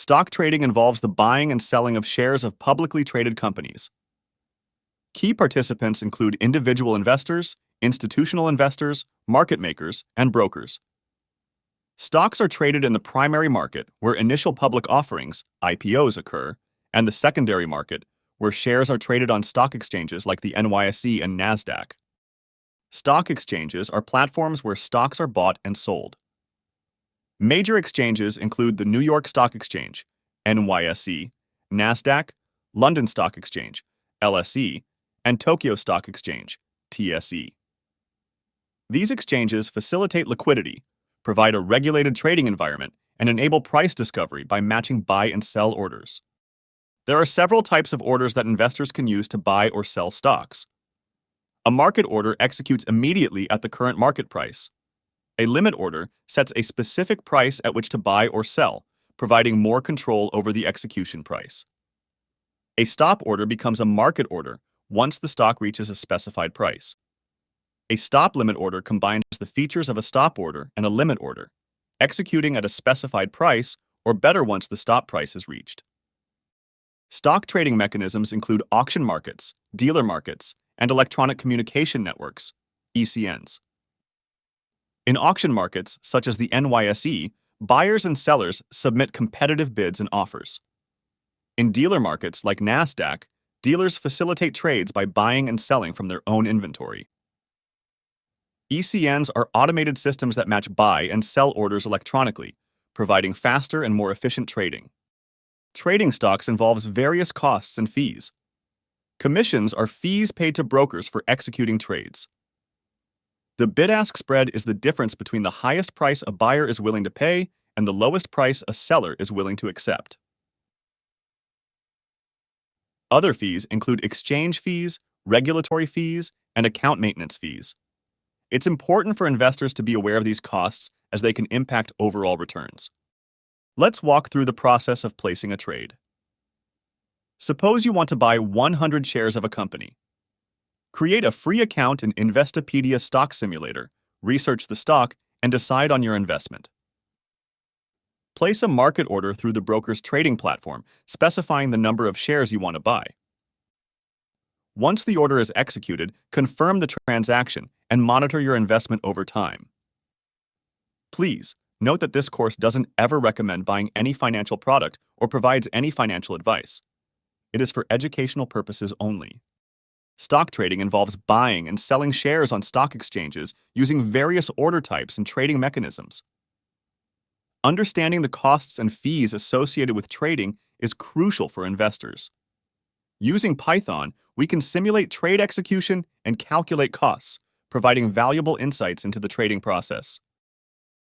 Stock trading involves the buying and selling of shares of publicly traded companies. Key participants include individual investors, institutional investors, market makers, and brokers. Stocks are traded in the primary market, where initial public offerings, IPOs, occur, and the secondary market, where shares are traded on stock exchanges like the NYSE and NASDAQ. Stock exchanges are platforms where stocks are bought and sold. Major exchanges include the New York Stock Exchange, NYSE, NASDAQ, London Stock Exchange, LSE, and Tokyo Stock Exchange, TSE. These exchanges facilitate liquidity, provide a regulated trading environment, and enable price discovery by matching buy and sell orders. There are several types of orders that investors can use to buy or sell stocks. A market order executes immediately at the current market price. A limit order sets a specific price at which to buy or sell, providing more control over the execution price. A stop order becomes a market order once the stock reaches a specified price. A stop limit order combines the features of a stop order and a limit order, executing at a specified price or better once the stop price is reached. Stock trading mechanisms include auction markets, dealer markets, and electronic communication networks, ECNs. In auction markets, such as the NYSE, buyers and sellers submit competitive bids and offers. In dealer markets like NASDAQ, dealers facilitate trades by buying and selling from their own inventory. ECNs are automated systems that match buy and sell orders electronically, providing faster and more efficient trading. Trading stocks involves various costs and fees. Commissions are fees paid to brokers for executing trades. The bid-ask spread is the difference between the highest price a buyer is willing to pay and the lowest price a seller is willing to accept. Other fees include exchange fees, regulatory fees, and account maintenance fees. It's important for investors to be aware of these costs as they can impact overall returns. Let's walk through the process of placing a trade. Suppose you want to buy 100 shares of a company. Create a free account in Investopedia Stock Simulator, research the stock, and decide on your investment. Place a market order through the broker's trading platform, specifying the number of shares you want to buy. Once the order is executed, confirm the transaction and monitor your investment over time. Please note that this course doesn't ever recommend buying any financial product or provides any financial advice. It is for educational purposes only. Stock trading involves buying and selling shares on stock exchanges using various order types and trading mechanisms. Understanding the costs and fees associated with trading is crucial for investors. Using Python, we can simulate trade execution and calculate costs, providing valuable insights into the trading process.